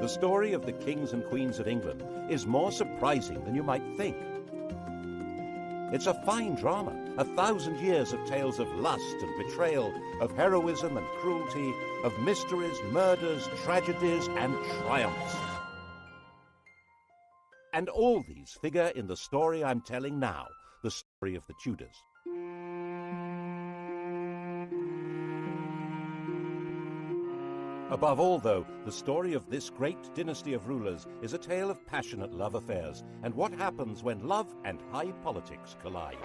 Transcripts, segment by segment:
story of the kings and queens of England is more surprising than you might think. It's a fine drama, 1,000 years of tales of lust and betrayal, of heroism and cruelty, of mysteries, murders, tragedies, and triumphs. And all these figure in the story I'm telling now, the story of the Tudors. Above all, though, the story of this great dynasty of rulers is a tale of passionate love affairs and what happens when love and high politics collide.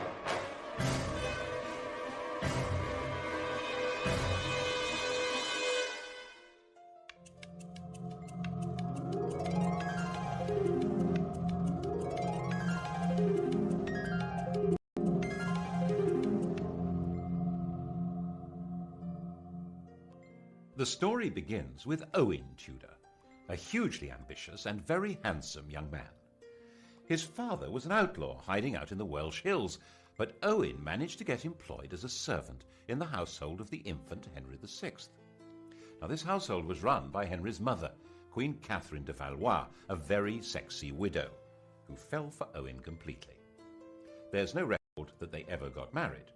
The story begins with Owen Tudor, a hugely ambitious and very handsome young man. His father was an outlaw hiding out in the Welsh hills, but Owen managed to get employed as a servant in the household of the infant Henry VI. Now, this household was run by Henry's mother, Queen Catherine de Valois, a very sexy widow, who fell for Owen completely. There's no record that they ever got married,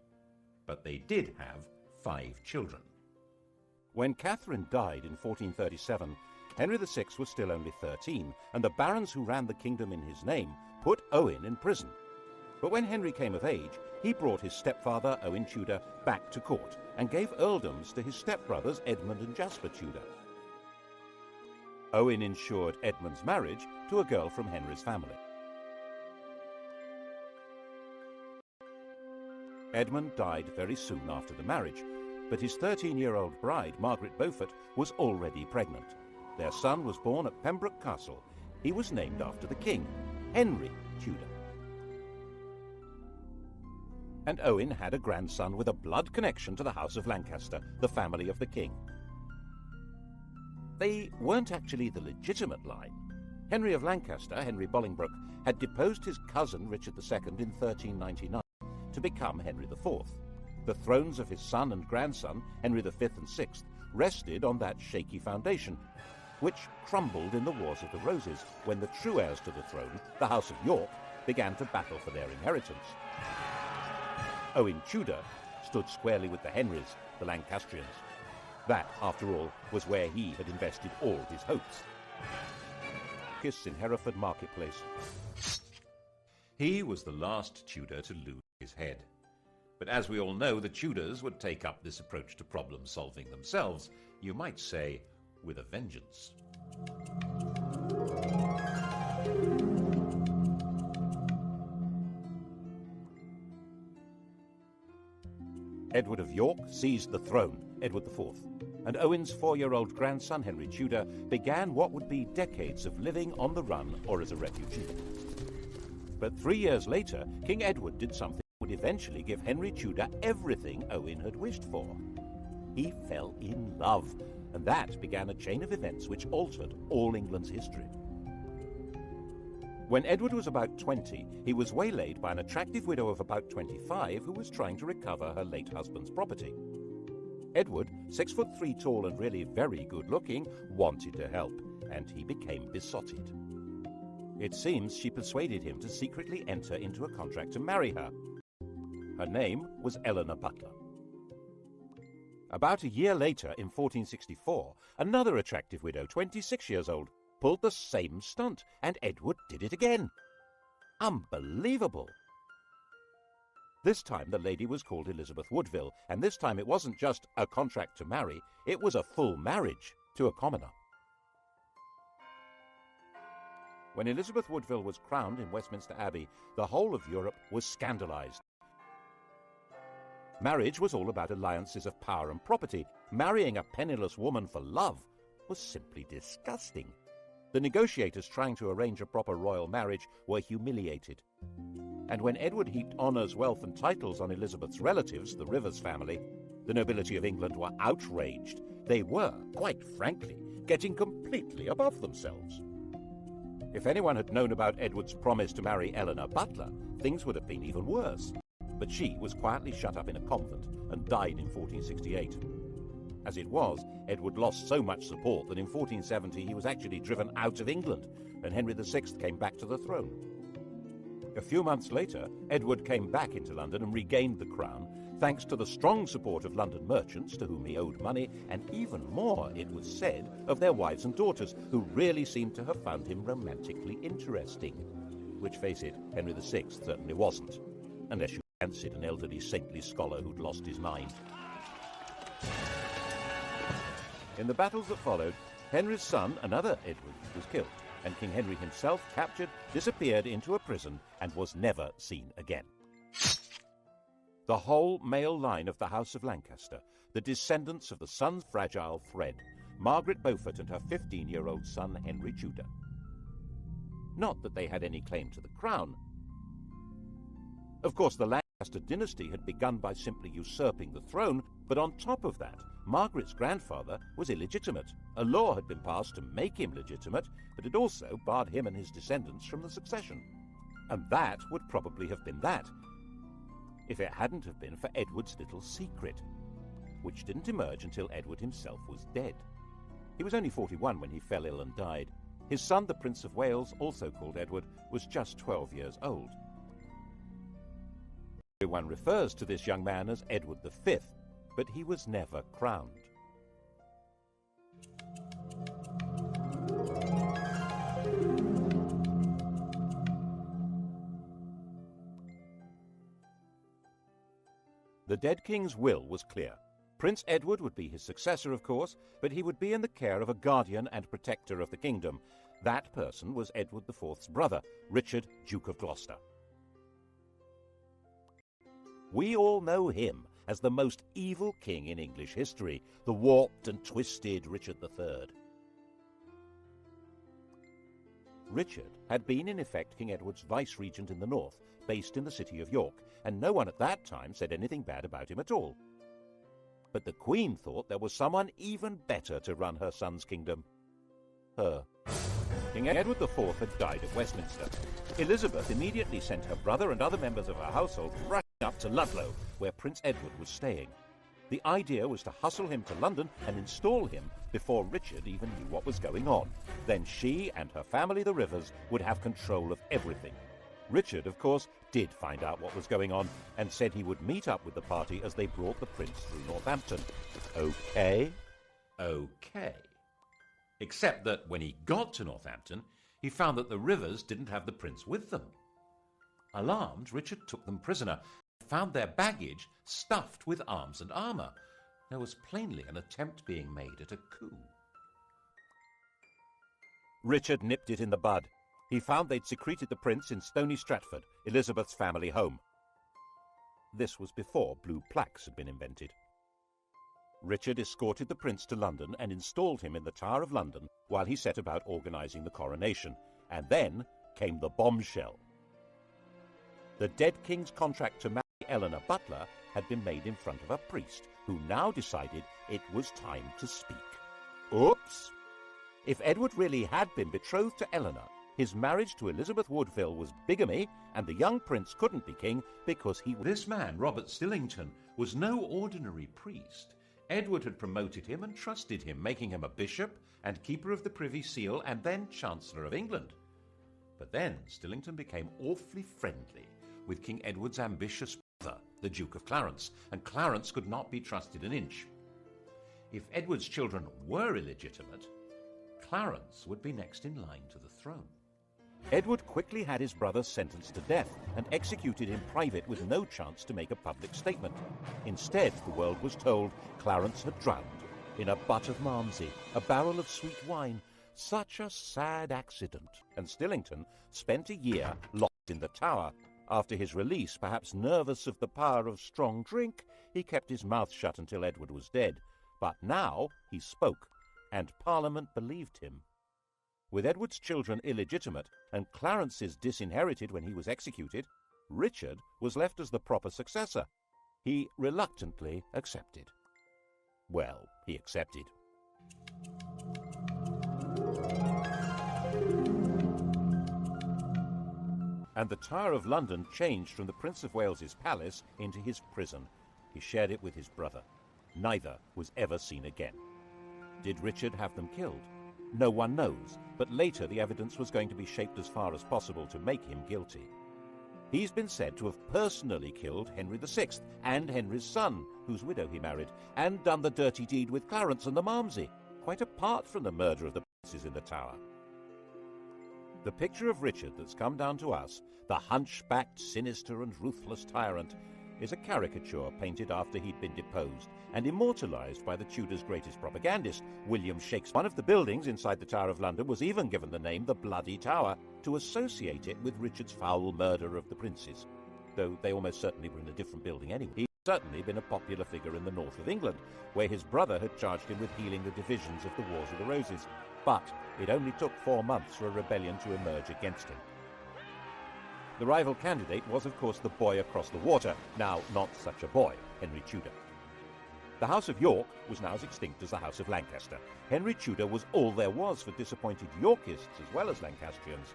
but they did have 5 children. When Catherine died in 1437, Henry VI was still only 13, and the barons who ran the kingdom in his name put Owen in prison. But when Henry came of age, he brought his stepfather, Owen Tudor, back to court and gave earldoms to his stepbrothers Edmund and Jasper Tudor. Owen ensured Edmund's marriage to a girl from Henry's family. Edmund died very soon after the marriage, but his 13-year-old bride, Margaret Beaufort, was already pregnant. Their son was born at Pembroke Castle. He was named after the king, Henry Tudor. And Owen had a grandson with a blood connection to the House of Lancaster, the family of the king. They weren't actually the legitimate line. Henry of Lancaster, Henry Bolingbroke, had deposed his cousin Richard II in 1399 to become Henry IV. The thrones of his son and grandson, Henry V and VI, rested on that shaky foundation, which crumbled in the Wars of the Roses when the true heirs to the throne, the House of York, began to battle for their inheritance. Owen Tudor stood squarely with the Henrys, the Lancastrians. That, after all, was where he had invested all his hopes. Kiss in Hereford Marketplace. He was the last Tudor to lose his head. But as we all know, the Tudors would take up this approach to problem solving themselves, you might say, with a vengeance. Edward of York seized the throne, Edward IV, and Owen's 4-year-old grandson, Henry Tudor, began what would be decades of living on the run or as a refugee. But 3 years later, King Edward did something would eventually give Henry Tudor everything Owen had wished for. He fell in love, and that began a chain of events which altered all England's history. When Edward was about 20, he was waylaid by an attractive widow of about 25 who was trying to recover her late husband's property. Edward, 6'3" tall and really very good-looking, wanted to help, and he became besotted. It seems she persuaded him to secretly enter into a contract to marry her. Her name was Eleanor Butler. About a year later, in 1464, another attractive widow, 26 years old, pulled the same stunt, and Edward did it again. Unbelievable! This time the lady was called Elizabeth Woodville, and this time it wasn't just a contract to marry, it was a full marriage to a commoner. When Elizabeth Woodville was crowned in Westminster Abbey, the whole of Europe was scandalized. Marriage was all about alliances of power and property. Marrying a penniless woman for love was simply disgusting. The negotiators trying to arrange a proper royal marriage were humiliated. And when Edward heaped honours, wealth and titles on Elizabeth's relatives, the Rivers family, the nobility of England were outraged. They were, quite frankly, getting completely above themselves. If anyone had known about Edward's promise to marry Eleanor Butler, things would have been even worse. But she was quietly shut up in a convent and died in 1468. As it was, Edward lost so much support that in 1470 he was actually driven out of England, and Henry VI came back to the throne. A few months later, Edward came back into London and regained the crown, thanks to the strong support of London merchants to whom he owed money, and even more, it was said, of their wives and daughters, who really seemed to have found him romantically interesting. Which, face it, Henry VI certainly wasn't, unless you fancied an elderly saintly scholar who'd lost his mind. In the battles that followed, Henry's son, another Edward, was killed, and King Henry himself, captured, disappeared into a prison and was never seen again. The whole male line of the House of Lancaster, the descendants of the sun's fragile thread, Margaret Beaufort and her 15-year-old son Henry Tudor. Not that they had any claim to the crown. Of course, the Lancaster dynasty had begun by simply usurping the throne, but on top of that, Margaret's grandfather was illegitimate. A law had been passed to make him legitimate, but it also barred him and his descendants from the succession. And that would probably have been that, if it hadn't have been for Edward's little secret, which didn't emerge until Edward himself was dead. He was only 41 when he fell ill and died. His son, the Prince of Wales, also called Edward, was just 12 years old. Everyone refers to this young man as Edward V, but he was never crowned. The dead king's will was clear. Prince Edward would be his successor, of course, but he would be in the care of a guardian and protector of the kingdom. That person was Edward IV's brother, Richard, Duke of Gloucester. We all know him as the most evil king in English history, the warped and twisted Richard III. Richard had been in effect King Edward's vice-regent in the north, based in the city of York, and no one at that time said anything bad about him at all. But the Queen thought there was someone even better to run her son's kingdom. Her. King Edward IV had died at Westminster. Elizabeth immediately sent her brother and other members of her household rushing up to Ludlow, where Prince Edward was staying. The idea was to hustle him to London and install him before Richard even knew what was going on. Then she and her family, the Rivers, would have control of everything. Richard, of course, did find out what was going on and said he would meet up with the party as they brought the prince through Northampton. Okay? Okay. Except that when he got to Northampton, he found that the Rivers didn't have the prince with them. Alarmed, Richard took them prisoner, found their baggage stuffed with arms and armour. There was plainly an attempt being made at a coup. Richard nipped it in the bud. He found they'd secreted the prince in Stony Stratford, Elizabeth's family home. This was before blue plaques had been invented. Richard escorted the prince to London and installed him in the Tower of London while he set about organising the coronation. And then came the bombshell. The dead king's contract to marry Eleanor Butler had been made in front of a priest, who now decided it was time to speak. Oops! If Edward really had been betrothed to Eleanor, his marriage to Elizabeth Woodville was bigamy, and the young prince couldn't be king because he... This man, Robert Stillington, was no ordinary priest. Edward had promoted him and trusted him, making him a bishop and keeper of the Privy Seal and then Chancellor of England. But then Stillington became awfully friendly with King Edward's ambitious brother, the Duke of Clarence, and Clarence could not be trusted an inch. If Edward's children were illegitimate, Clarence would be next in line to the throne. Edward quickly had his brother sentenced to death and executed in private with no chance to make a public statement. Instead, the world was told Clarence had drowned in a butt of Malmsey, a barrel of sweet wine. Such a sad accident. And Stillington spent a year locked in the Tower. After his release, perhaps nervous of the power of strong drink, he kept his mouth shut until Edward was dead. But now he spoke, and Parliament believed him. With Edward's children illegitimate and Clarence's disinherited when he was executed, Richard was left as the proper successor. He reluctantly accepted. Well, he accepted. And the Tower of London changed from the Prince of Wales's palace into his prison. He shared it with his brother. Neither was ever seen again. Did Richard have them killed? No one knows, but later the evidence was going to be shaped as far as possible to make him guilty. He's been said to have personally killed Henry VI and Henry's son, whose widow he married, and done the dirty deed with Clarence and the Malmsey, quite apart from the murder of the princes in the Tower. The picture of Richard that's come down to us, the hunchbacked, sinister and ruthless tyrant, is a caricature painted after he'd been deposed and immortalised by the Tudors' greatest propagandist, William Shakespeare. One of the buildings inside the Tower of London was even given the name the Bloody Tower to associate it with Richard's foul murder of the princes, though they almost certainly were in a different building anyway. He'd certainly been a popular figure in the north of England, where his brother had charged him with healing the divisions of the Wars of the Roses, but it only took 4 months for a rebellion to emerge against him. The rival candidate was, of course, the boy across the water, now not such a boy, Henry Tudor. The House of York was now as extinct as the House of Lancaster. Henry Tudor was all there was for disappointed Yorkists as well as Lancastrians.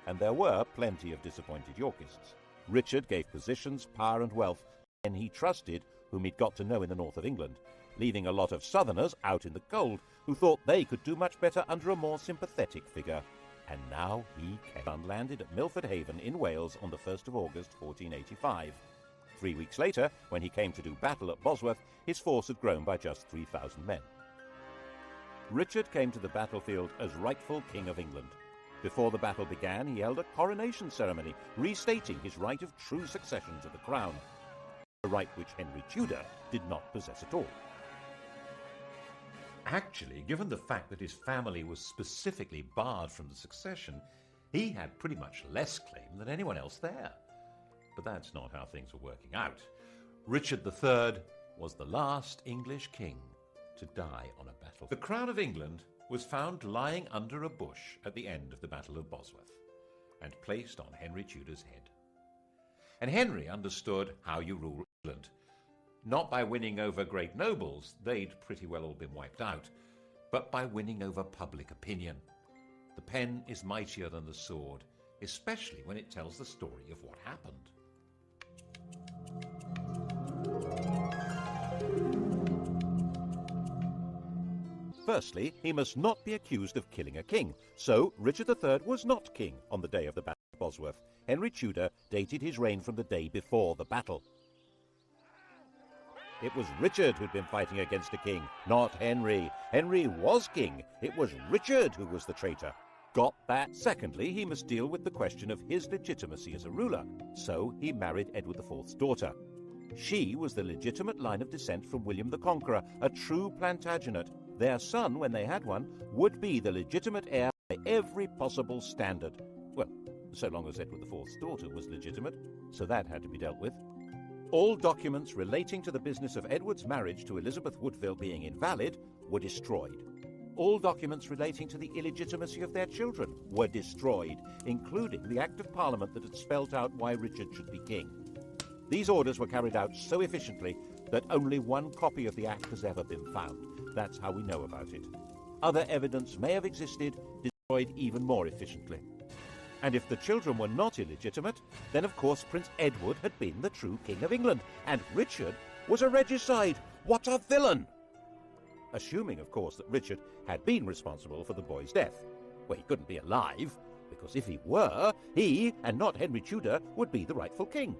And there were plenty of disappointed Yorkists. Richard gave positions, power and wealth to men he trusted, whom he'd got to know in the north of England, leaving a lot of southerners out in the cold who thought they could do much better under a more sympathetic figure. And now he came. Landed at Milford Haven in Wales on the 1st of August 1485. 3 weeks later, when he came to do battle at Bosworth, his force had grown by just 3,000 men. Richard came to the battlefield as rightful King of England. Before the battle began, he held a coronation ceremony, restating his right of true succession to the crown, a right which Henry Tudor did not possess at all. Actually, given the fact that his family was specifically barred from the succession, he had pretty much less claim than anyone else there. But that's not how things were working out. Richard III was the last English king to die on a battlefield. The crown of England was found lying under a bush at the end of the Battle of Bosworth and placed on Henry Tudor's head. And Henry understood how you rule England. Not by winning over great nobles, they'd pretty well all been wiped out, but by winning over public opinion. The pen is mightier than the sword, especially when it tells the story of what happened. Firstly, he must not be accused of killing a king, so Richard III was not king on the day of the Battle of Bosworth. Henry Tudor dated his reign from the day before the battle. It was Richard who'd been fighting against a king, not Henry. Henry was king. It was Richard who was the traitor. Got that? Secondly, he must deal with the question of his legitimacy as a ruler. So he married Edward IV's daughter. She was the legitimate line of descent from William the Conqueror, a true Plantagenet. Their son, when they had one, would be the legitimate heir by every possible standard. Well, so long as Edward IV's daughter was legitimate, so that had to be dealt with. All documents relating to the business of Edward's marriage to Elizabeth Woodville being invalid were destroyed. All documents relating to the illegitimacy of their children were destroyed, including the Act of Parliament that had spelt out why Richard should be king. These orders were carried out so efficiently that only one copy of the Act has ever been found. That's how we know about it. Other evidence may have existed, destroyed even more efficiently. And if the children were not illegitimate, then of course Prince Edward had been the true King of England, and Richard was a regicide. What a villain! Assuming, of course, that Richard had been responsible for the boy's death. Well, he couldn't be alive, because if he were, he, and not Henry Tudor, would be the rightful king.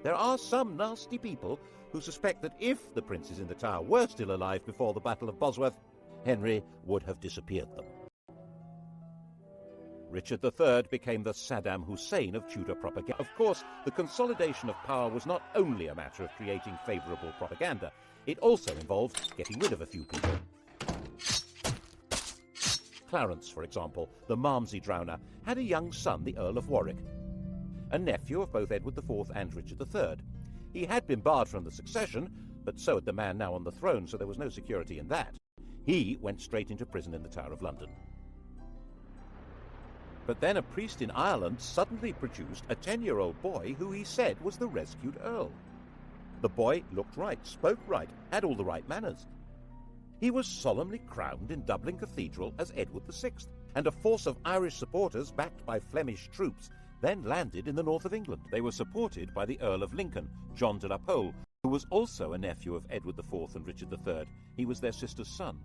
There are some nasty people who suspect that if the princes in the Tower were still alive before the Battle of Bosworth, Henry would have disappeared them. Richard III became the Saddam Hussein of Tudor propaganda. Of course, the consolidation of power was not only a matter of creating favourable propaganda, it also involved getting rid of a few people. Clarence, for example, the Malmsey drowner, had a young son, the Earl of Warwick, a nephew of both Edward IV and Richard III. He had been barred from the succession, but so had the man now on the throne, so there was no security in that. He went straight into prison in the Tower of London. But then a priest in Ireland suddenly produced a 10-year-old boy who he said was the rescued Earl. The boy looked right, spoke right, had all the right manners. He was solemnly crowned in Dublin Cathedral as Edward VI, and a force of Irish supporters backed by Flemish troops then landed in the north of England. They were supported by the Earl of Lincoln, John de la Pole, who was also a nephew of Edward IV and Richard III. He was their sister's son.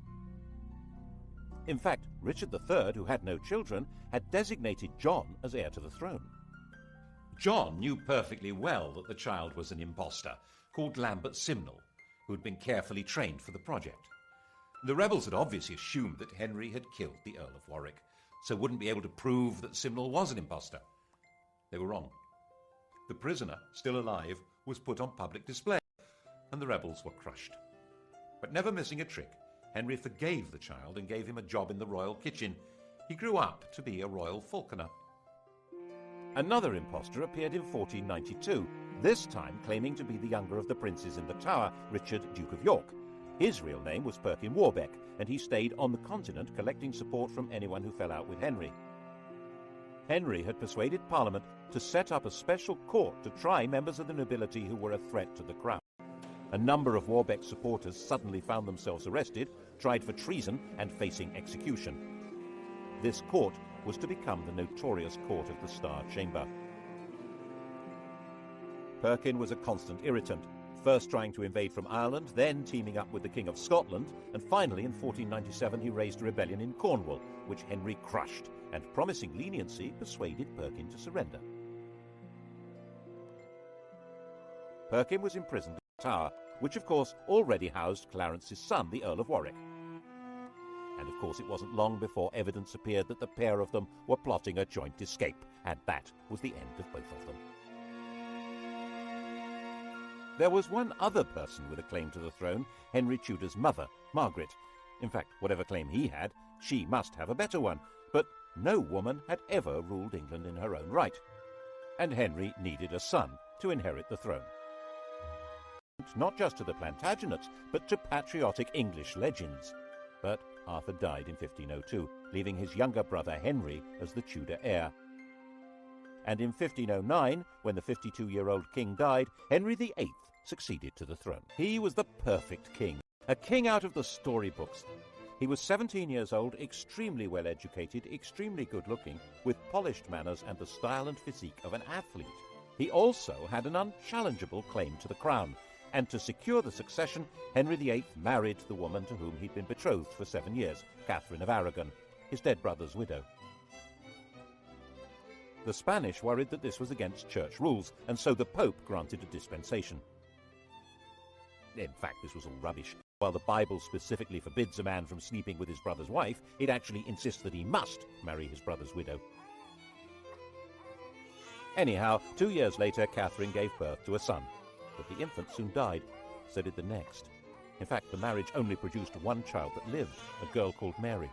In fact, Richard III, who had no children, had designated John as heir to the throne. John knew perfectly well that the child was an impostor called Lambert Simnel, who had been carefully trained for the project. The rebels had obviously assumed that Henry had killed the Earl of Warwick, so wouldn't be able to prove that Simnel was an impostor. They were wrong. The prisoner, still alive, was put on public display, and the rebels were crushed. But never missing a trick, Henry forgave the child and gave him a job in the royal kitchen. He grew up to be a royal falconer. Another impostor appeared in 1492, this time claiming to be the younger of the princes in the Tower, Richard, Duke of York. His real name was Perkin Warbeck, and he stayed on the continent collecting support from anyone who fell out with Henry. Henry had persuaded Parliament to set up a special court to try members of the nobility who were a threat to the crown. A number of Warbeck's supporters suddenly found themselves arrested, tried for treason, and facing execution. This court was to become the notorious Court of the Star Chamber. Perkin was a constant irritant, first trying to invade from Ireland, then teaming up with the King of Scotland, and finally in 1497 he raised a rebellion in Cornwall, which Henry crushed, and promising leniency persuaded Perkin to surrender. Perkin was imprisoned in the Tower, which of course already housed Clarence's son, the Earl of Warwick. And of course it wasn't long before evidence appeared that the pair of them were plotting a joint escape, and that was the end of both of them. There was one other person with a claim to the throne, Henry Tudor's mother, Margaret. In fact, whatever claim he had, she must have a better one, but no woman had ever ruled England in her own right. And Henry needed a son to inherit the throne. Not just to the Plantagenets, but to patriotic English legends. But Arthur died in 1502, leaving his younger brother Henry as the Tudor heir. And in 1509, when the 52-year-old king died, Henry VIII succeeded to the throne. He was the perfect king, a king out of the storybooks. He was 17 years old, extremely well-educated, extremely good-looking, with polished manners and the style and physique of an athlete. He also had an unchallengeable claim to the crown, and to secure the succession, Henry VIII married the woman to whom he'd been betrothed for 7 years, Catherine of Aragon, his dead brother's widow. The Spanish worried that this was against church rules, and so the Pope granted a dispensation. In fact, this was all rubbish. While the Bible specifically forbids a man from sleeping with his brother's wife, it actually insists that he must marry his brother's widow. Anyhow, 2 years later, Catherine gave birth to a son. But the infant soon died. So did the next. In fact, the marriage only produced one child that lived, a girl called Mary.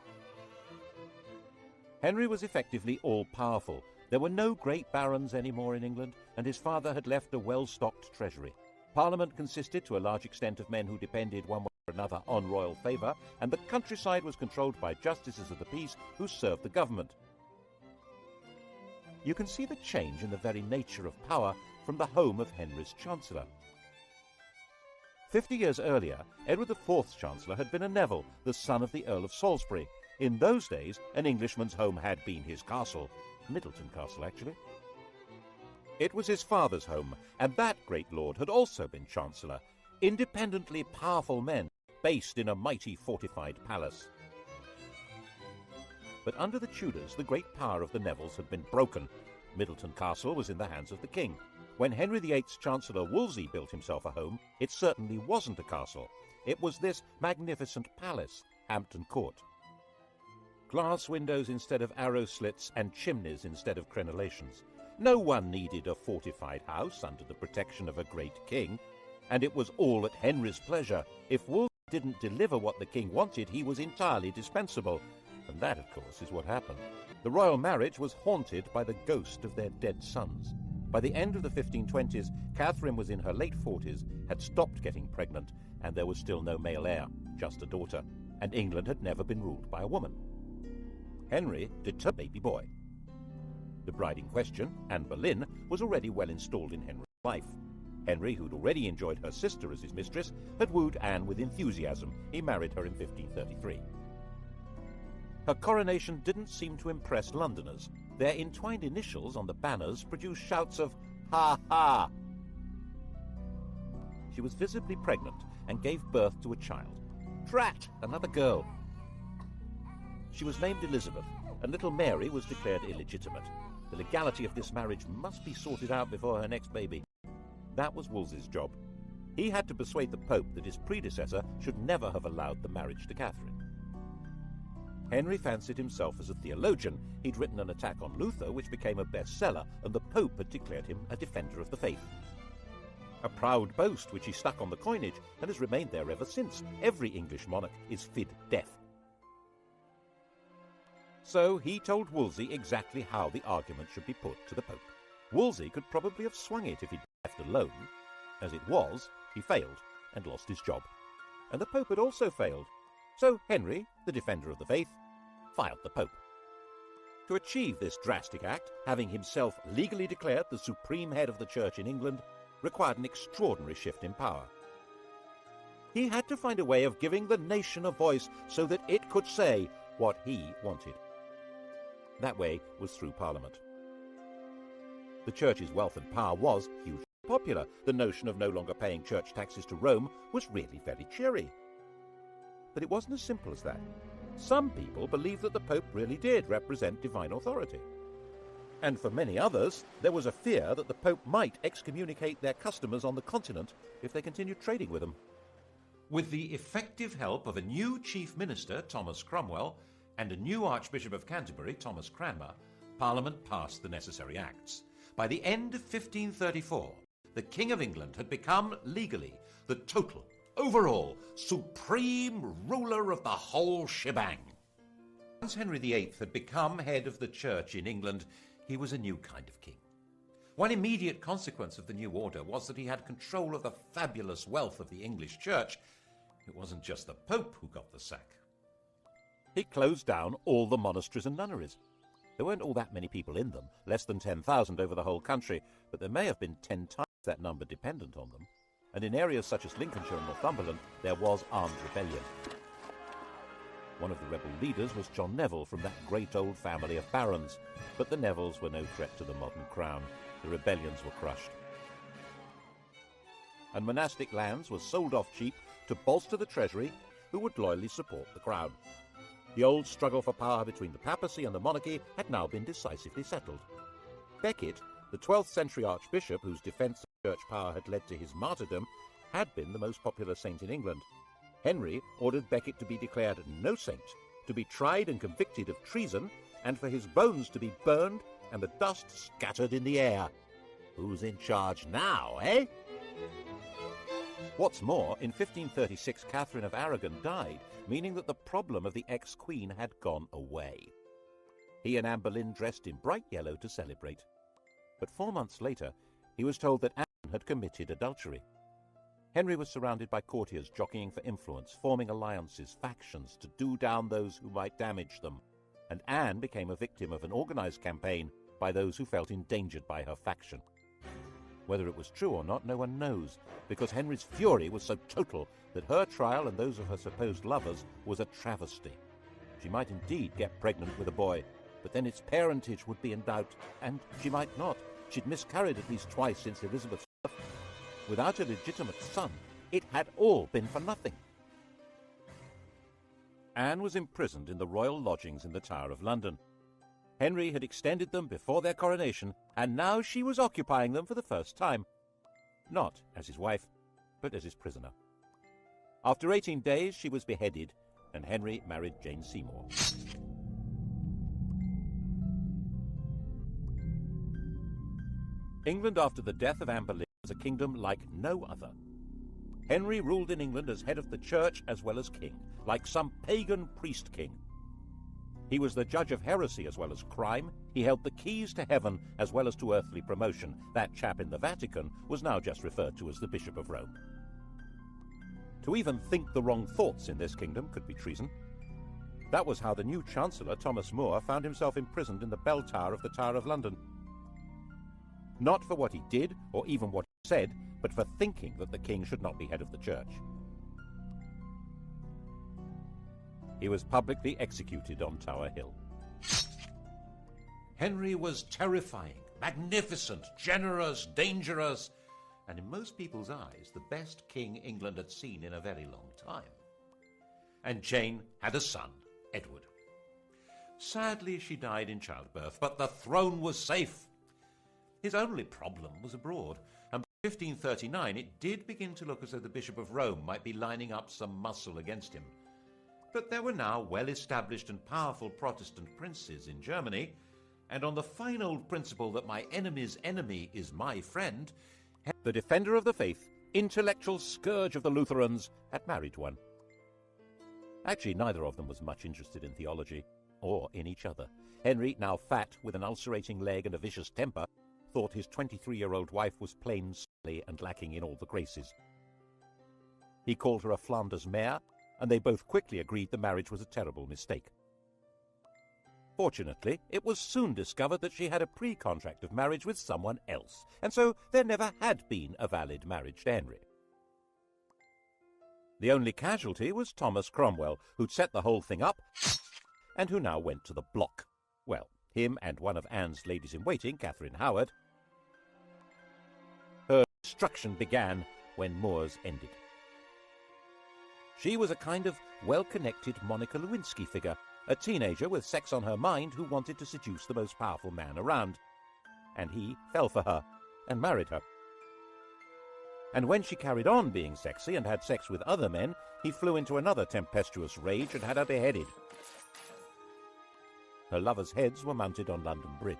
Henry was effectively all-powerful. There were no great barons anymore in England, and his father had left a well-stocked treasury. Parliament consisted to a large extent of men who depended one way or another on royal favour, and the countryside was controlled by justices of the peace who served the government. You can see the change in the very nature of power from the home of Henry's Chancellor. 50 years earlier, Edward IV's Chancellor had been a Neville, the son of the Earl of Salisbury. In those days, an Englishman's home had been his castle. Middleton Castle, actually. It was his father's home, and that great lord had also been Chancellor. Independently powerful men, based in a mighty fortified palace. But under the Tudors, the great power of the Nevilles had been broken. Middleton Castle was in the hands of the king. When Henry VIII's Chancellor Wolsey built himself a home, it certainly wasn't a castle. It was this magnificent palace, Hampton Court. Glass windows instead of arrow slits and chimneys instead of crenellations. No one needed a fortified house under the protection of a great king, and it was all at Henry's pleasure. If Wolsey didn't deliver what the king wanted, he was entirely dispensable, and that, of course, is what happened. The royal marriage was haunted by the ghost of their dead sons. By the end of the 1520s, Catherine was in her late 40s, had stopped getting pregnant, and there was still no male heir, just a daughter, and England had never been ruled by a woman. Henry did a baby boy. The bride in question, Anne Boleyn, was already well installed in Henry's life. Henry, who'd already enjoyed her sister as his mistress, had wooed Anne with enthusiasm. He married her in 1533. Her coronation didn't seem to impress Londoners. Their entwined initials on the banners produced shouts of "Ha ha!" she was visibly pregnant and gave birth to a child. Drat! Another girl. She was named Elizabeth, and little Mary was declared illegitimate. The legality of this marriage must be sorted out before her next baby. That was Wolsey's job. He had to persuade the Pope that his predecessor should never have allowed the marriage to Catherine. Henry fancied himself as a theologian. He'd written an attack on Luther, which became a bestseller, and the Pope had declared him a defender of the faith. A proud boast which he stuck on the coinage and has remained there ever since. Every English monarch is fid deaf. So he told Wolsey exactly how the argument should be put to the Pope. Wolsey could probably have swung it if he'd left alone. As it was, he failed and lost his job. And the Pope had also failed. So Henry, the defender of the faith, fired the Pope. To achieve this drastic act, having himself legally declared the supreme head of the Church in England, required an extraordinary shift in power. He had to find a way of giving the nation a voice so that it could say what he wanted. That way was through Parliament. The Church's wealth and power was hugely popular. The notion of no longer paying church taxes to Rome was really very cheery. But it wasn't as simple as that. Some people believed that the Pope really did represent divine authority. And for many others, there was a fear that the Pope might excommunicate their customers on the continent if they continued trading with them. With the effective help of a new chief minister, Thomas Cromwell, and a new Archbishop of Canterbury, Thomas Cranmer, Parliament passed the necessary acts. By the end of 1534, the King of England had become legally the total, overall, supreme ruler of the whole shebang. Once Henry VIII had become head of the Church in England, he was a new kind of king. One immediate consequence of the new order was that he had control of the fabulous wealth of the English Church. It wasn't just the Pope who got the sack. He closed down all the monasteries and nunneries. There weren't all that many people in them, less than 10,000 over the whole country, but there may have been 10 times that number dependent on them. And in areas such as Lincolnshire and Northumberland, there was armed rebellion. One of the rebel leaders was John Neville from that great old family of barons, but the Nevilles were no threat to the modern crown. The rebellions were crushed. And monastic lands were sold off cheap to bolster the treasury, who would loyally support the crown. The old struggle for power between the papacy and the monarchy had now been decisively settled. Becket, the 12th century archbishop whose defence of church power had led to his martyrdom, had been the most popular saint in England. Henry ordered Becket to be declared no saint, to be tried and convicted of treason, and for his bones to be burned and the dust scattered in the air. Who's in charge now, eh? What's more, in 1536 Catherine of Aragon died, meaning that the problem of the ex-queen had gone away. He and Anne Boleyn dressed in bright yellow to celebrate. But 4 months later, he was told that Anne had committed adultery. Henry was surrounded by courtiers jockeying for influence, forming alliances, factions, to do down those who might damage them. And Anne became a victim of an organized campaign by those who felt endangered by her faction. Whether it was true or not, no one knows, because Henry's fury was so total that her trial and those of her supposed lovers was a travesty. She might indeed get pregnant with a boy, but then its parentage would be in doubt, and she might not. She'd miscarried at least twice since Elizabeth's birth. Without a legitimate son, it had all been for nothing. Anne was imprisoned in the royal lodgings in the Tower of London. Henry had extended them before their coronation, and now she was occupying them for the first time. Not as his wife, but as his prisoner. After 18 days, she was beheaded, and Henry married Jane Seymour. England after the death of Anne Boleyn was a kingdom like no other. Henry ruled in England as head of the church as well as king, like some pagan priest-king. He was the judge of heresy as well as crime. He held the keys to heaven as well as to earthly promotion. That chap in the Vatican was now just referred to as the Bishop of Rome. To even think the wrong thoughts in this kingdom could be treason. That was how the new Chancellor, Thomas More, found himself imprisoned in the bell tower of the Tower of London. Not for what he did, or even what he said, but for thinking that the king should not be head of the church. He was publicly executed on Tower Hill. Henry was terrifying, magnificent, generous, dangerous, and in most people's eyes, the best king England had seen in a very long time. And Jane had a son, Edward. Sadly, she died in childbirth, but the throne was safe. His only problem was abroad, and by 1539 it did begin to look as though the Bishop of Rome might be lining up some muscle against him. But there were now well-established and powerful Protestant princes in Germany, and on the fine old principle that my enemy's enemy is my friend, the defender of the faith, intellectual scourge of the Lutherans, had married one. Actually, neither of them was much interested in theology, or in each other. Henry, now fat, with an ulcerating leg and a vicious temper, thought his 23-year-old wife was plain silly and lacking in all the graces. He called her a Flanders mare, and they both quickly agreed the marriage was a terrible mistake. Fortunately, it was soon discovered that she had a pre-contract of marriage with someone else, and so there never had been a valid marriage to Henry. The only casualty was Thomas Cromwell, who'd set the whole thing up, and who now went to the block. Well, him and one of Anne's ladies-in-waiting, Catherine Howard. Her destruction began when Moores ended. She was a kind of well-connected Monica Lewinsky figure, a teenager with sex on her mind who wanted to seduce the most powerful man around. And he fell for her and married her. And when she carried on being sexy and had sex with other men, he flew into another tempestuous rage and had her beheaded. Her lovers' heads were mounted on London Bridge.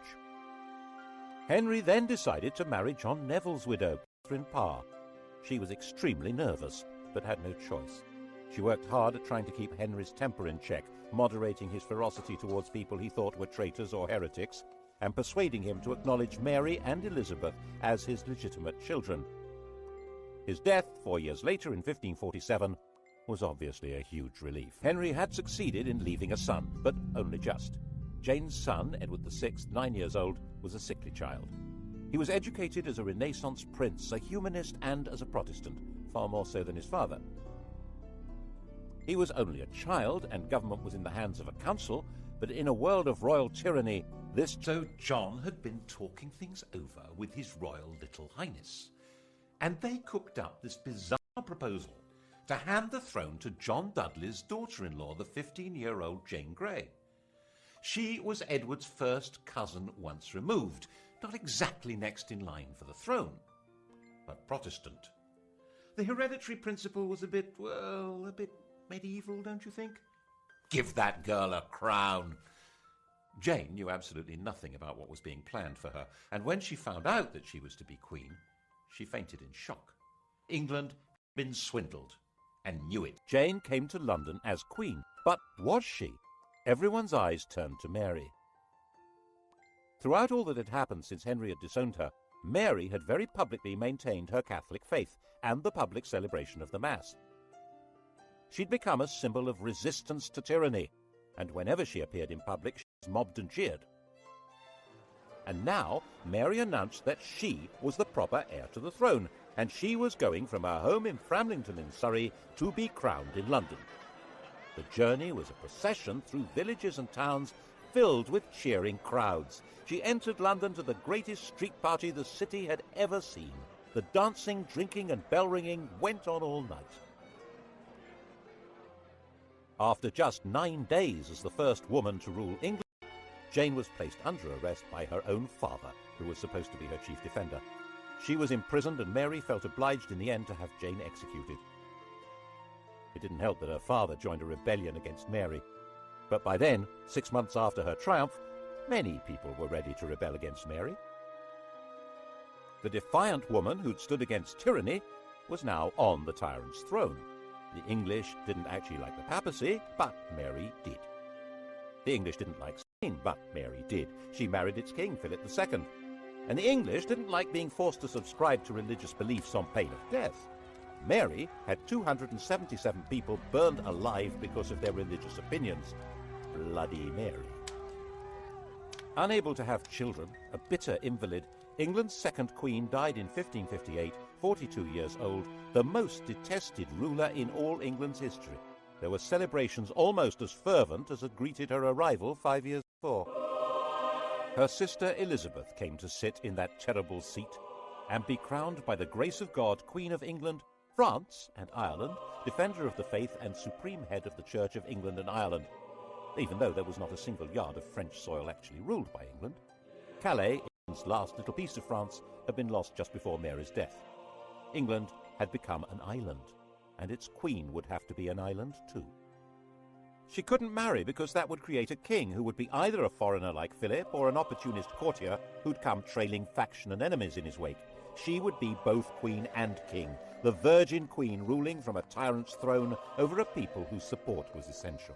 Henry then decided to marry John Neville's widow, Catherine Parr. She was extremely nervous, but had no choice. She worked hard at trying to keep Henry's temper in check, moderating his ferocity towards people he thought were traitors or heretics, and persuading him to acknowledge Mary and Elizabeth as his legitimate children. His death, 4 years later in 1547, was obviously a huge relief. Henry had succeeded in leaving a son, but only just. Jane's son, Edward VI, 9 years old, was a sickly child. He was educated as a Renaissance prince, a humanist, and as a Protestant, far more so than his father. He was only a child, and government was in the hands of a council, but in a world of royal tyranny, this... So John had been talking things over with His Royal Little Highness, and they cooked up this bizarre proposal to hand the throne to John Dudley's daughter-in-law, the 15-year-old Jane Grey. She was Edward's first cousin once removed, not exactly next in line for the throne, but Protestant. The hereditary principle was a bit medieval, don't you think? Give that girl a crown. Jane knew absolutely nothing about what was being planned for her, and when she found out that she was to be queen, she fainted in shock. England had been swindled, and knew it. Jane came to London as queen, but was she? Everyone's eyes turned to Mary. Throughout all that had happened since Henry had disowned her, Mary had very publicly maintained her Catholic faith and the public celebration of the Mass. She'd become a symbol of resistance to tyranny, and whenever she appeared in public, she was mobbed and jeered. And now, Mary announced that she was the proper heir to the throne, and she was going from her home in Framlington in Surrey to be crowned in London. The journey was a procession through villages and towns filled with cheering crowds. She entered London to the greatest street party the city had ever seen. The dancing, drinking, and bell-ringing went on all night. After just 9 days as the first woman to rule England, Jane was placed under arrest by her own father, who was supposed to be her chief defender. She was imprisoned, and Mary felt obliged in the end to have Jane executed. It didn't help that her father joined a rebellion against Mary. But by then, 6 months after her triumph, many people were ready to rebel against Mary. The defiant woman who'd stood against tyranny was now on the tyrant's throne. The English didn't actually like the papacy, but Mary did. The English didn't like Spain, but Mary did. She married its king, Philip II. And the English didn't like being forced to subscribe to religious beliefs on pain of death. Mary had 277 people burned alive because of their religious opinions. Bloody Mary. Unable to have children, a bitter invalid, England's second queen died in 1558, 42 years old, the most detested ruler in all England's history. There were celebrations almost as fervent as had greeted her arrival 5 years before. Her sister Elizabeth came to sit in that terrible seat, and be crowned by the grace of God Queen of England, France and Ireland, defender of the faith and supreme head of the Church of England and Ireland, even though there was not a single yard of French soil actually ruled by England. Calais, England's last little piece of France, had been lost just before Mary's death. England had become an island, and its queen would have to be an island too. She couldn't marry because that would create a king who would be either a foreigner like Philip or an opportunist courtier who'd come trailing faction and enemies in his wake. She would be both queen and king, the virgin queen ruling from a tyrant's throne over a people whose support was essential.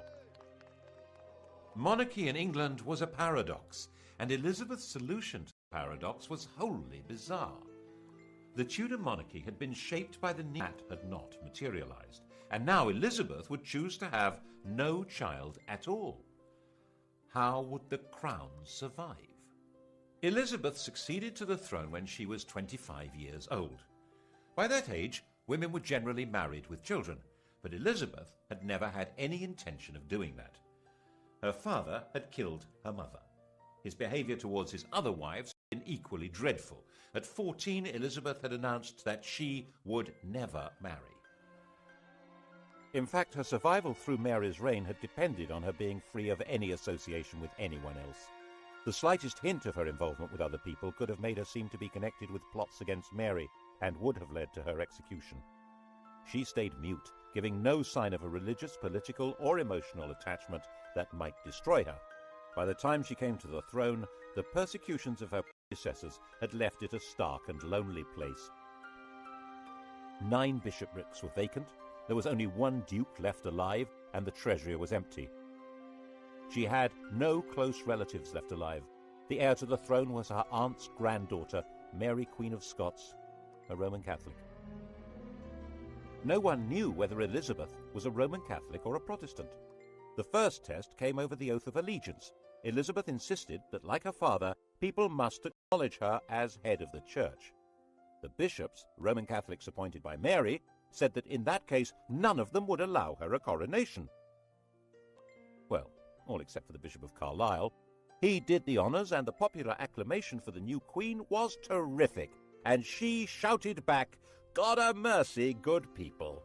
Monarchy in England was a paradox, and Elizabeth's solution to the paradox was wholly bizarre. The Tudor monarchy had been shaped by the need that had not materialized, and now Elizabeth would choose to have no child at all. How would the crown survive? Elizabeth succeeded to the throne when she was 25 years old. By that age, women were generally married with children, but Elizabeth had never had any intention of doing that. Her father had killed her mother. His behavior towards his other wives had been equally dreadful. At 14, Elizabeth had announced that she would never marry. In fact, her survival through Mary's reign had depended on her being free of any association with anyone else. The slightest hint of her involvement with other people could have made her seem to be connected with plots against Mary and would have led to her execution. She stayed mute, giving no sign of a religious, political, or emotional attachment that might destroy her. By the time she came to the throne, the persecutions of her predecessors had left it a stark and lonely place. 9 bishoprics were vacant, there was only 1 duke left alive, and the treasury was empty. She had no close relatives left alive. The heir to the throne was her aunt's granddaughter, Mary, Queen of Scots, a Roman Catholic. No one knew whether Elizabeth was a Roman Catholic or a Protestant. The first test came over the oath of allegiance. Elizabeth insisted that, like her father, people must acknowledge her as head of the church. The bishops, Roman Catholics appointed by Mary, said that in that case none of them would allow her a coronation. Well, all except for the Bishop of Carlisle. He did the honours, and the popular acclamation for the new queen was terrific, and she shouted back, "God a mercy, good people."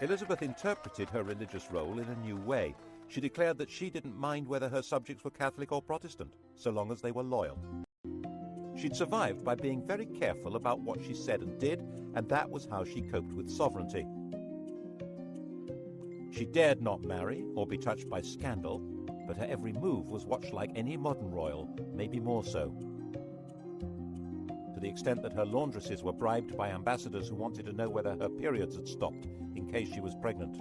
Elizabeth interpreted her religious role in a new way. She declared that she didn't mind whether her subjects were Catholic or Protestant, so long as they were loyal. She'd survived by being very careful about what she said and did, and that was how she coped with sovereignty. She dared not marry or be touched by scandal, but her every move was watched like any modern royal, maybe more so. To the extent that her laundresses were bribed by ambassadors who wanted to know whether her periods had stopped in case she was pregnant.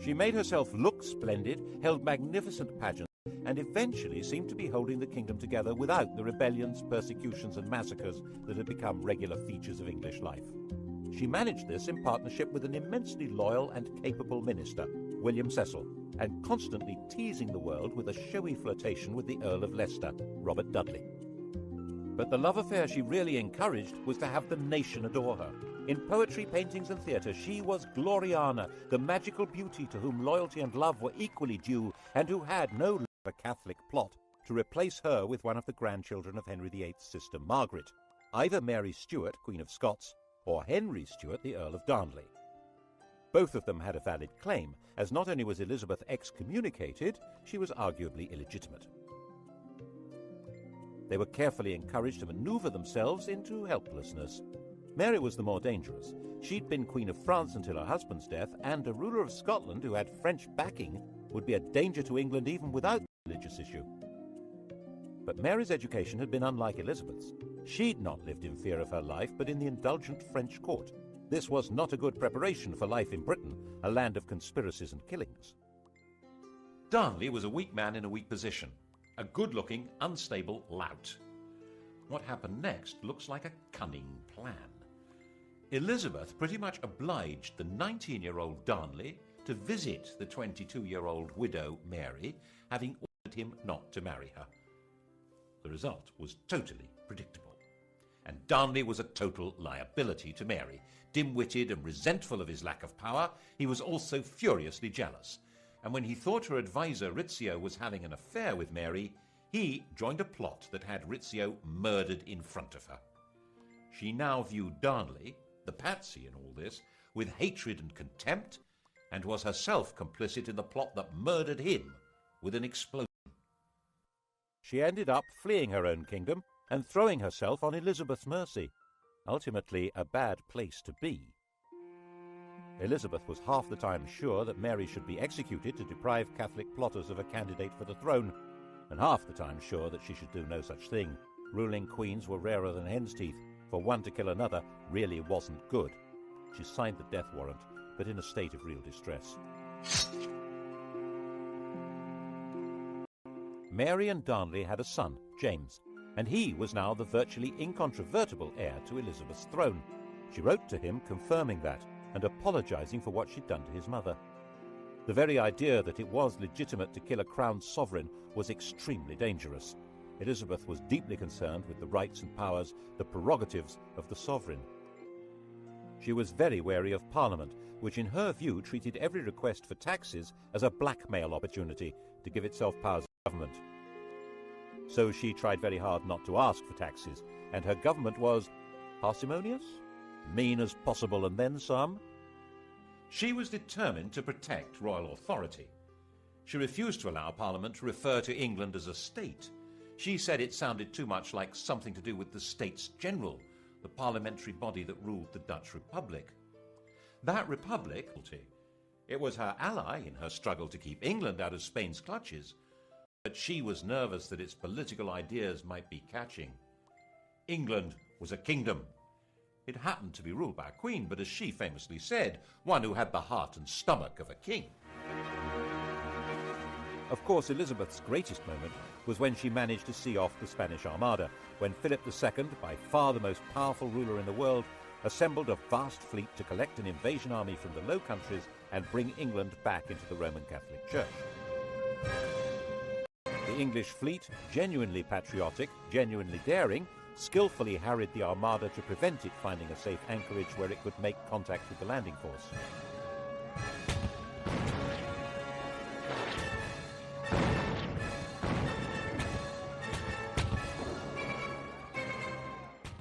She made herself look splendid, held magnificent pageants, and eventually seemed to be holding the kingdom together without the rebellions, persecutions, and massacres that had become regular features of English life. She managed this in partnership with an immensely loyal and capable minister, William Cecil, and constantly teasing the world with a showy flirtation with the Earl of Leicester, Robert Dudley. But the love affair she really encouraged was to have the nation adore her. In poetry, paintings, and theatre, she was Gloriana, the magical beauty to whom loyalty and love were equally due, and who had no a Catholic plot to replace her with one of the grandchildren of Henry VIII's sister Margaret, either Mary Stuart, Queen of Scots, or Henry Stuart, the Earl of Darnley. Both of them had a valid claim, as not only was Elizabeth excommunicated, she was arguably illegitimate. They were carefully encouraged to maneuver themselves into helplessness. Mary was the more dangerous. She'd been Queen of France until her husband's death, and a ruler of Scotland who had French backing would be a danger to England even without the religious issue. But Mary's education had been unlike Elizabeth's. She'd not lived in fear of her life, but in the indulgent French court. This was not a good preparation for life in Britain, a land of conspiracies and killings. Darnley was a weak man in a weak position, a good-looking, unstable lout. What happened next looks like a cunning plan. Elizabeth pretty much obliged the 19-year-old Darnley to visit the 22-year-old widow Mary, having ordered him not to marry her. The result was totally predictable. And Darnley was a total liability to Mary. Dim-witted and resentful of his lack of power, he was also furiously jealous. And when he thought her advisor Rizzio was having an affair with Mary, He joined a plot that had Rizzio murdered in front of her. She now viewed Darnley, the patsy in all this, with hatred and contempt, and was herself complicit in the plot that murdered him with an explosion. She ended up fleeing her own kingdom and throwing herself on Elizabeth's mercy. Ultimately, a bad place to be. Elizabeth was half the time sure that Mary should be executed to deprive Catholic plotters of a candidate for the throne, and half the time sure that she should do no such thing. Ruling queens were rarer than hen's teeth. For one to kill another really wasn't good. She signed the death warrant, but in a state of real distress. Mary and Darnley had a son, James, and he was now the virtually incontrovertible heir to Elizabeth's throne. She wrote to him confirming that and apologizing for what she'd done to his mother. The very idea that it was legitimate to kill a crowned sovereign was extremely dangerous. Elizabeth was deeply concerned with the rights and powers, the prerogatives of the sovereign. She was very wary of Parliament, which in her view treated every request for taxes as a blackmail opportunity to give itself powers of government. So she tried very hard not to ask for taxes, and her government was parsimonious, mean as possible, and then some. She was determined to protect royal authority. She refused to allow Parliament to refer to England as a state. She said it sounded too much like something to do with the States General, the parliamentary body that ruled the Dutch Republic. That republic, it was her ally in her struggle to keep England out of Spain's clutches, but she was nervous that its political ideas might be catching. England was a kingdom. It happened to be ruled by a queen, but as she famously said, one who had the heart and stomach of a king. Of course, Elizabeth's greatest moment was when she managed to see off the Spanish Armada, when Philip II, by far the most powerful ruler in the world, assembled a vast fleet to collect an invasion army from the Low Countries and bring England back into the Roman Catholic Church. The English fleet, genuinely patriotic, genuinely daring, skillfully harried the Armada to prevent it finding a safe anchorage where it could make contact with the landing force.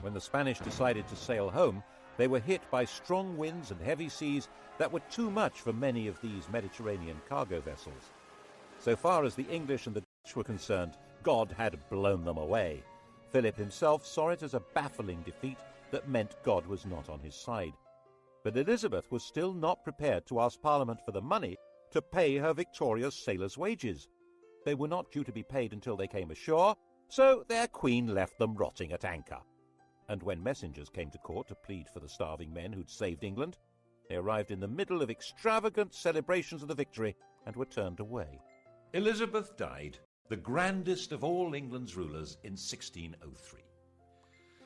When the Spanish decided to sail home, they were hit by strong winds and heavy seas that were too much for many of these Mediterranean cargo vessels. So far as the English and the Dutch were concerned, God had blown them away. Philip himself saw it as a baffling defeat that meant God was not on his side. But Elizabeth was still not prepared to ask Parliament for the money to pay her victorious sailors' wages. They were not due to be paid until they came ashore, so their queen left them rotting at anchor. And when messengers came to court to plead for the starving men who'd saved England, they arrived in the middle of extravagant celebrations of the victory and were turned away. Elizabeth died, the grandest of all England's rulers, in 1603.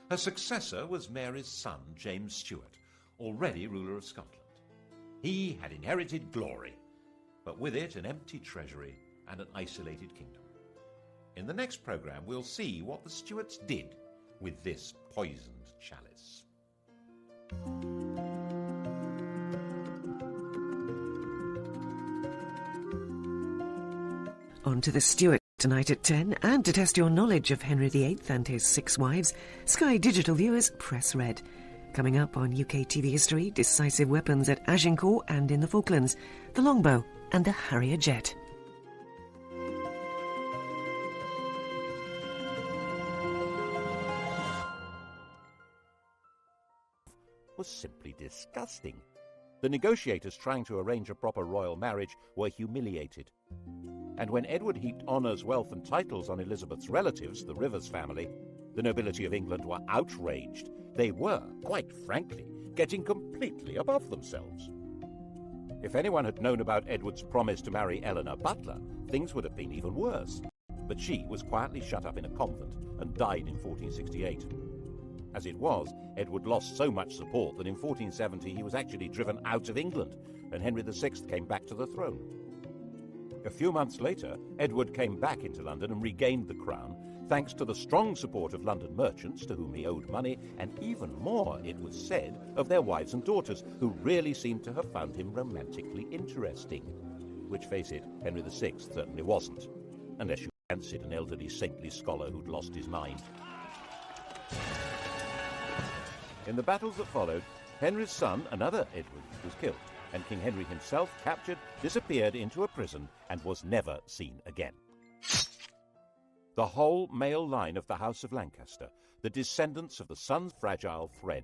Her successor was Mary's son, James Stuart, already ruler of Scotland. He had inherited glory, but with it an empty treasury and an isolated kingdom. In the next programme, we'll see what the Stuarts did with this poisoned chalice. On to the Stuart tonight at 10, and to test your knowledge of Henry VIII and his 6 wives, Sky Digital viewers press red. Coming up on UK TV history, decisive weapons at Agincourt and in the Falklands, the longbow and the Harrier jet. Was simply disgusting. The negotiators trying to arrange a proper royal marriage were humiliated. And when Edward heaped honours, wealth and titles on Elizabeth's relatives, the Rivers family, the nobility of England were outraged. They were, quite frankly, getting completely above themselves. If anyone had known about Edward's promise to marry Eleanor Butler, things would have been even worse. But she was quietly shut up in a convent and died in 1468. As it was, Edward lost so much support that in 1470 he was actually driven out of England, and Henry VI came back to the throne. A few months later, Edward came back into London and regained the crown, thanks to the strong support of London merchants to whom he owed money, and even more, it was said, of their wives and daughters, who really seemed to have found him romantically interesting. Which, face it, Henry VI certainly wasn't, unless you fancied an elderly saintly scholar who'd lost his mind. In the battles that followed, Henry's son, another Edward, was killed, and King Henry himself, captured, disappeared into a prison and was never seen again. The whole male line of the House of Lancaster, the descendants of the sun's fragile thread,